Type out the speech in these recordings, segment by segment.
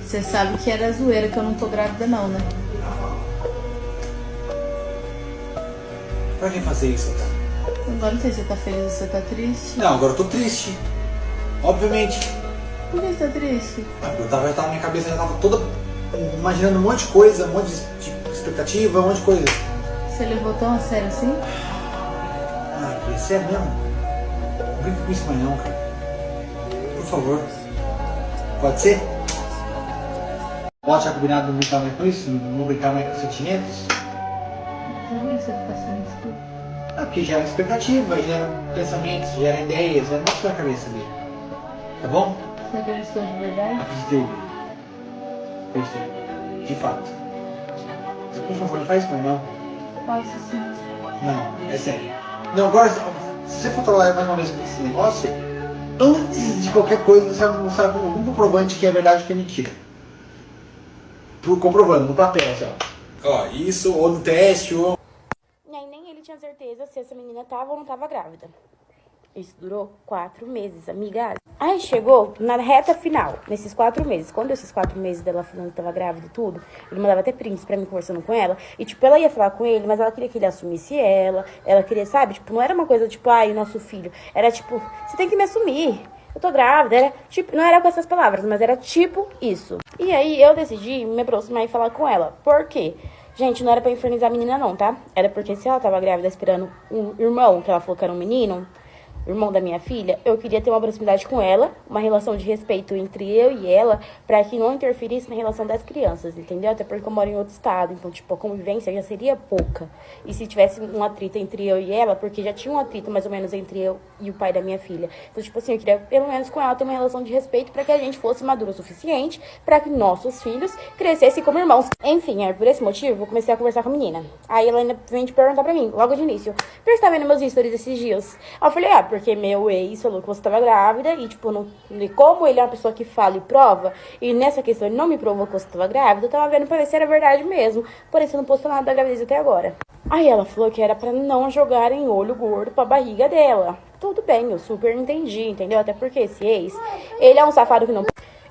Você sabe que era zoeira, que eu não tô grávida não, né? Pra que fazer isso, cara? Agora não sei se você tá feliz ou se você tá triste. Não, agora eu tô triste. Obviamente. Por que você tá triste? Já tava, minha cabeça já tava toda imaginando um monte de coisa, um monte de expectativa, um monte de coisa. Você levou tão a sério assim? Ai, Cris, sério mesmo? Não brinca com isso mais não, cara. Por favor. Pode ser? Pode já combinado não brincar mais com isso? Não brincar mais com sentimentos? Por que você tá sendo escuro? É porque gera expectativa, gera pensamentos, gera ideias, gera um monte na cabeça dele. Tá bom? Você acreditou de verdade? Acreditei. Acreditei. De fato. Por favor, não faz isso mais não. Faço sim. Não, é sério. Não, agora, se você for trabalhar mais uma vez com esse negócio, antes de qualquer coisa, você não sabe um comprovante que é verdade ou que é mentira. Comprovando, no papel, assim, ó. Isso, ou no teste, ou... E aí nem ele tinha certeza se essa menina tava ou não tava grávida. Isso durou 4 meses, amiga. Aí chegou na reta final, nesses 4 meses. Quando esses 4 meses dela falando que tava grávida e tudo, ele mandava até prints pra mim conversando com ela. E, tipo, ela ia falar com ele, mas ela queria que ele assumisse ela. Ela queria, sabe? Tipo, não era uma coisa tipo, ai, nosso filho. Era tipo, você tem que me assumir. Eu tô grávida. Era, tipo, não era com essas palavras, mas era tipo isso. E aí eu decidi me aproximar e falar com ela. Por quê? Gente, não era pra infernizar a menina não, tá? Era porque se ela tava grávida esperando um irmão, que ela falou que era um menino, irmão da minha filha, eu queria ter uma proximidade com ela, uma relação de respeito entre eu e ela, pra que não interferisse na relação das crianças, entendeu? Até porque eu moro em outro estado, então, tipo, a convivência já seria pouca. E se tivesse um atrito entre eu e ela, porque já tinha um atrito mais ou menos entre eu e o pai da minha filha. Então, tipo assim, eu queria pelo menos com ela ter uma relação de respeito pra que a gente fosse maduro o suficiente pra que nossos filhos crescessem como irmãos. Enfim, por esse motivo, eu comecei a conversar com a menina. Aí ela ainda vem te perguntar pra mim, logo de início, por que você tá vendo meus stories esses dias? Aí eu falei, porque meu ex falou que você tava grávida e, tipo, não, e como ele é uma pessoa que fala e prova, e nessa questão ele não me provou que você tava grávida, eu tava vendo pra ver se era verdade mesmo. Porém, você não postou nada da gravidez até agora. Aí ela falou que era pra não jogarem olho gordo pra barriga dela. Tudo bem, eu super entendi, entendeu? Até porque esse ex, ele é um safado que não...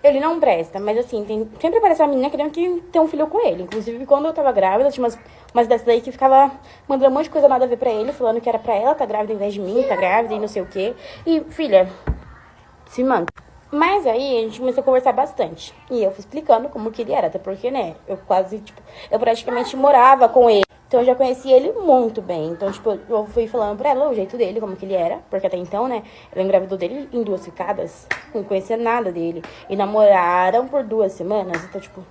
Ele não presta, mas assim, sempre aparece uma menina querendo que ter um filho com ele. Inclusive, quando eu tava grávida, tinha umas dessas daí que ficava mandando um monte de coisa nada a ver pra ele, falando que era pra ela tá grávida em vez de mim, tá grávida e não sei o quê. E, filha, se manda. Mas aí a gente começou a conversar bastante. E eu fui explicando como que ele era, até porque, né, eu praticamente morava com ele. Então eu já conheci ele muito bem. Então, tipo, eu fui falando pra ela o jeito dele, como que ele era. Porque até então, né, ela engravidou dele em 2 ficadas. Não conhecia nada dele. E namoraram por 2 semanas. Então, tipo...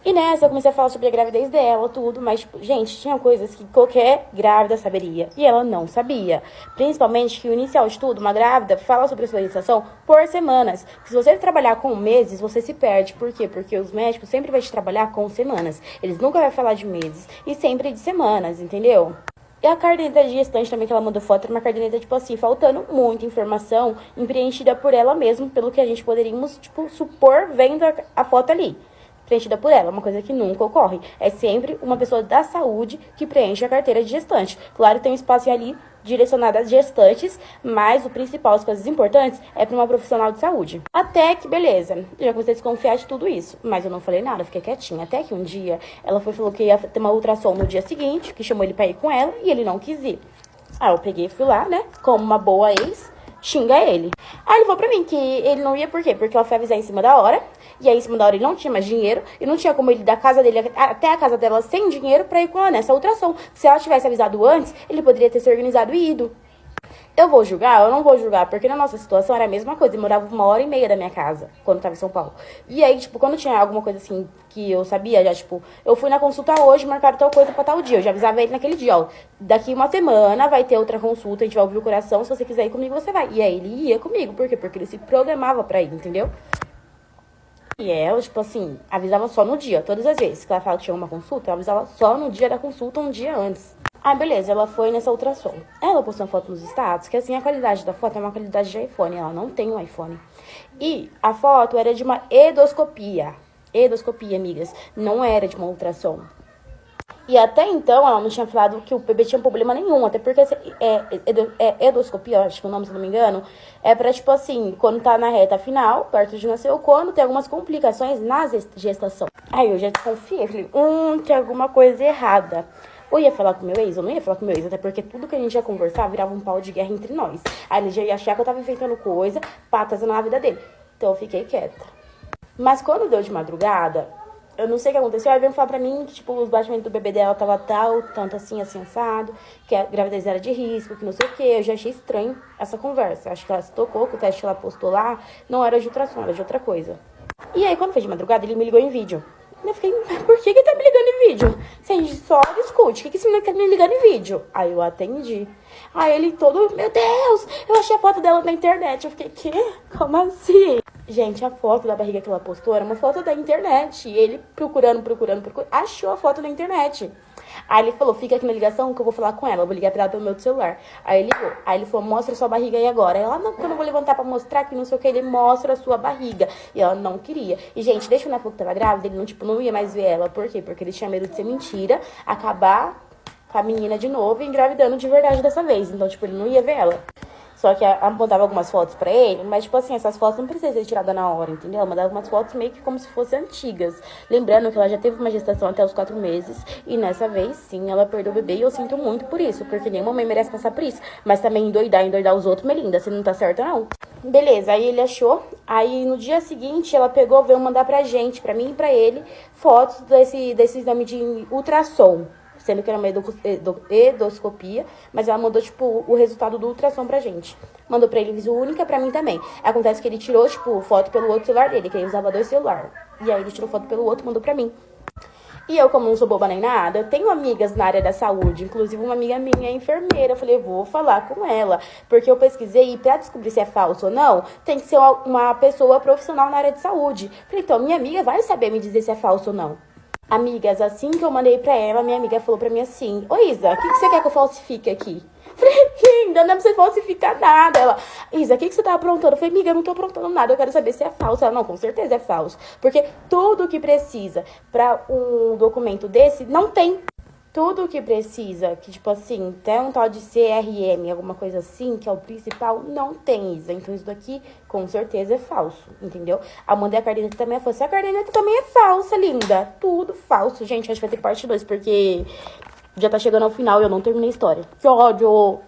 E nessa eu comecei a falar sobre a gravidez dela, tudo, mas, tipo, gente, tinha coisas que qualquer grávida saberia. E ela não sabia. Principalmente que o inicial de tudo, uma grávida fala sobre a sua gestação por semanas. Se você trabalhar com meses, você se perde. Por quê? Porque os médicos sempre vão te trabalhar com semanas. Eles nunca vão falar de meses. E sempre de semanas, entendeu? E a caderneta de gestante também que ela mandou foto era uma caderneta, tipo assim, faltando muita informação, preenchida por ela mesma, pelo que a gente poderíamos, tipo, supor vendo a foto ali. Preenchida por ela, uma coisa que nunca ocorre. É sempre uma pessoa da saúde que preenche a carteira de gestante. Claro, tem um espaço ali direcionado às gestantes, mas o principal, as coisas importantes, é para uma profissional de saúde. Até que, beleza, eu já comecei a desconfiar de tudo isso, mas eu não falei nada, fiquei quietinha. Até que um dia, ela falou que ia ter uma ultrassom no dia seguinte, que chamou ele pra ir com ela, e ele não quis ir. Aí eu peguei e fui lá, né, como uma boa ex, xinga ele. Aí ele falou pra mim que ele não ia por quê? Porque ela foi avisar em cima da hora. E aí, em cima da hora, ele não tinha mais dinheiro. E não tinha como ele ir da casa dele até a casa dela sem dinheiro pra ir com ela nessa ultrassom. Se ela tivesse avisado antes, ele poderia ter se organizado e ido. Eu vou julgar? Eu não vou julgar, porque na nossa situação era a mesma coisa. Eu morava 1h30 da minha casa, quando eu tava em São Paulo. E aí, tipo, quando tinha alguma coisa assim que eu sabia, já, tipo, eu fui na consulta hoje, marcaram tal coisa pra tal dia. Eu já avisava ele naquele dia, ó. Daqui 1 semana vai ter outra consulta, a gente vai ouvir o coração. Se você quiser ir comigo, você vai. E aí ele ia comigo. Por quê? Porque ele se programava pra ir, entendeu? E ela, tipo assim, avisava só no dia. Todas as vezes que ela falava que tinha uma consulta, ela avisava só no dia da consulta, um dia antes. Ah, beleza, ela foi nessa ultrassom. Ela postou uma foto nos status, que assim, a qualidade da foto é uma qualidade de iPhone. Ela não tem um iPhone. E a foto era de uma endoscopia. Endoscopia, amigas. Não era de uma ultrassom. E até então ela não tinha falado que o bebê tinha problema nenhum, até porque endoscopia, acho que o nome, se não me engano, é pra, tipo assim, quando tá na reta final, perto de nascer, ou quando tem algumas complicações na gestação. Aí eu já desconfiei, falei, tem alguma coisa errada. Ou ia falar com meu ex, ou não ia falar com meu ex, até porque tudo que a gente ia conversar virava um pau de guerra entre nós. Aí ele já ia achar que eu tava inventando coisa pra atazanar a vida dele. Então eu fiquei quieta. Mas quando deu de madrugada, eu não sei o que aconteceu, aí veio falar pra mim que, tipo, os batimentos do bebê dela tava tal, tanto assim, assado, que a gravidez era de risco, que não sei o que. Eu já achei estranho essa conversa. Acho que ela se tocou, que o teste que ela postou lá não era de ultrassom, era de outra coisa. E aí, quando foi de madrugada, ele me ligou em vídeo. Eu fiquei, por que tá me ligando em vídeo? Se a gente só discute, o que esse menino tá me ligando em vídeo? Aí eu atendi. Aí ele todo, meu Deus, eu achei a foto dela na internet. Eu fiquei, quê? Como assim? Gente, a foto da barriga que ela postou era uma foto da internet. E ele procurando, achou a foto na internet. Aí ele falou, fica aqui na ligação que eu vou falar com ela. Eu vou ligar pra ela pelo meu celular. Aí ele ligou. Aí ele falou, mostra sua barriga aí agora. Ela, não, porque eu não vou levantar pra mostrar que não sei o que. Ele mostra a sua barriga. E ela não queria. E, gente, desde quando ela falou que tava grávida, ele não ia mais ver ela. Por quê? Porque ele tinha medo de ser mentira, acabar com a menina de novo e engravidando de verdade dessa vez. Então, tipo, ele não ia ver ela. Só que ela mandava algumas fotos pra ele, mas, tipo assim, essas fotos não precisam ser tiradas na hora, entendeu? Ela mandava umas fotos meio que como se fossem antigas. Lembrando que ela já teve uma gestação até os 4 meses. E nessa vez, sim, ela perdeu o bebê. E eu sinto muito por isso, porque nenhuma mãe merece passar por isso. Mas também endoidar os outros, Melinda, você não tá certa, não. Beleza, aí ele achou. Aí no dia seguinte, ela pegou, veio mandar pra gente, pra mim e pra ele, fotos desse exame de ultrassom. Sendo que era uma endoscopia, mas ela mandou, tipo, o resultado do ultrassom pra gente. Mandou pra ele visu única, pra mim também. Acontece que ele tirou, tipo, foto pelo outro celular dele, que ele usava 2 celulares. E aí ele tirou foto pelo outro e mandou pra mim. E eu, como não sou boba nem nada, eu tenho amigas na área da saúde. Inclusive, uma amiga minha é enfermeira. Eu falei, vou falar com ela. Porque eu pesquisei e pra descobrir se é falso ou não, tem que ser uma pessoa profissional na área de saúde. Falei, então, minha amiga vai saber me dizer se é falso ou não. Amigas, assim que eu mandei pra ela, minha amiga falou pra mim assim, ô Isa, o que você quer que eu falsifique aqui? Falei, linda, não é pra você falsificar nada. Ela, Isa, o que você tá aprontando? Eu falei, amiga, eu não tô aprontando nada, eu quero saber se é falso. Ela, não, com certeza é falso. Porque tudo que precisa pra um documento desse, não tem. Tudo que precisa, que tipo assim, tem um tal de CRM, alguma coisa assim, que é o principal, não tem, Isa. Então isso daqui, com certeza, é falso, entendeu? A Amanda e a caderneta também é falsa. A caderneta também é falsa, linda. Tudo falso. Gente, acho que vai ter parte 2, porque já tá chegando ao final e eu não terminei a história. Que ódio!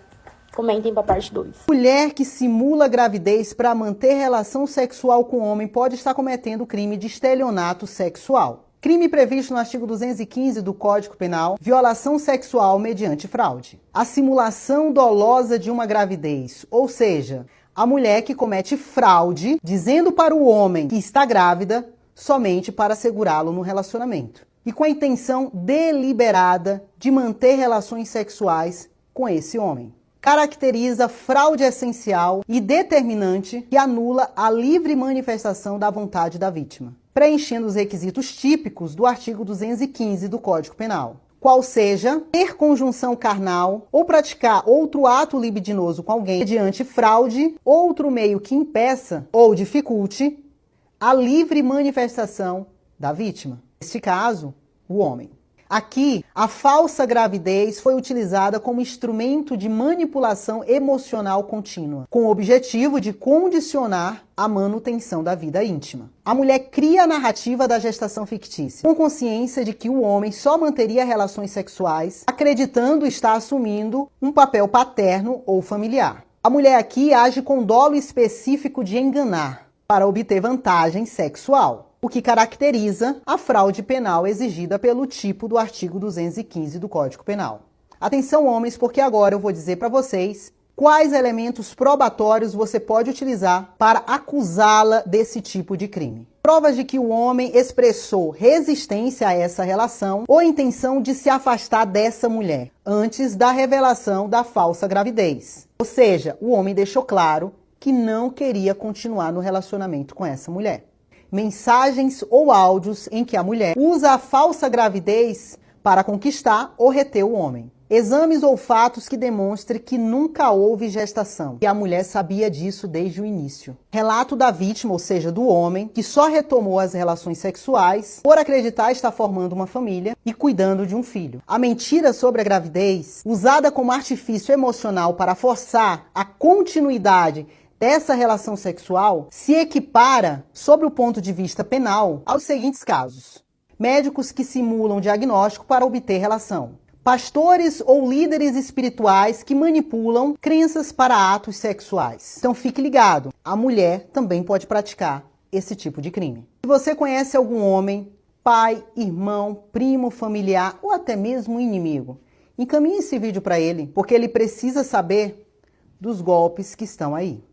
Comentem pra parte 2. Mulher que simula gravidez para manter relação sexual com homem pode estar cometendo o crime de estelionato sexual. Crime previsto no artigo 215 do Código Penal, violação sexual mediante fraude. A simulação dolosa de uma gravidez, ou seja, a mulher que comete fraude dizendo para o homem que está grávida somente para segurá-lo no relacionamento. E com a intenção deliberada de manter relações sexuais com esse homem. Caracteriza fraude essencial e determinante que anula a livre manifestação da vontade da vítima, preenchendo os requisitos típicos do artigo 215 do Código Penal, qual seja ter conjunção carnal ou praticar outro ato libidinoso com alguém mediante fraude, outro meio que impeça ou dificulte a livre manifestação da vítima. Neste caso, o homem. Aqui, a falsa gravidez foi utilizada como instrumento de manipulação emocional contínua, com o objetivo de condicionar a manutenção da vida íntima. A mulher cria a narrativa da gestação fictícia, com consciência de que o homem só manteria relações sexuais, acreditando estar assumindo um papel paterno ou familiar. A mulher aqui age com dolo específico de enganar, para obter vantagem sexual, o que caracteriza a fraude penal exigida pelo tipo do artigo 215 do Código Penal. Atenção, homens, porque agora eu vou dizer para vocês quais elementos probatórios você pode utilizar para acusá-la desse tipo de crime. Provas de que o homem expressou resistência a essa relação ou intenção de se afastar dessa mulher antes da revelação da falsa gravidez. Ou seja, o homem deixou claro que não queria continuar no relacionamento com essa mulher. Mensagens ou áudios em que a mulher usa a falsa gravidez para conquistar ou reter o homem. Exames ou fatos que demonstrem que nunca houve gestação. E a mulher sabia disso desde o início. Relato da vítima, ou seja, do homem, que só retomou as relações sexuais por acreditar estar formando uma família e cuidando de um filho. A mentira sobre a gravidez, usada como artifício emocional para forçar a continuidade dessa relação sexual, se equipara, sob o ponto de vista penal, aos seguintes casos: médicos que simulam diagnóstico para obter relação. Pastores ou líderes espirituais que manipulam crenças para atos sexuais. Então fique ligado, a mulher também pode praticar esse tipo de crime. Se você conhece algum homem, pai, irmão, primo, familiar ou até mesmo inimigo, encaminhe esse vídeo para ele, porque ele precisa saber dos golpes que estão aí.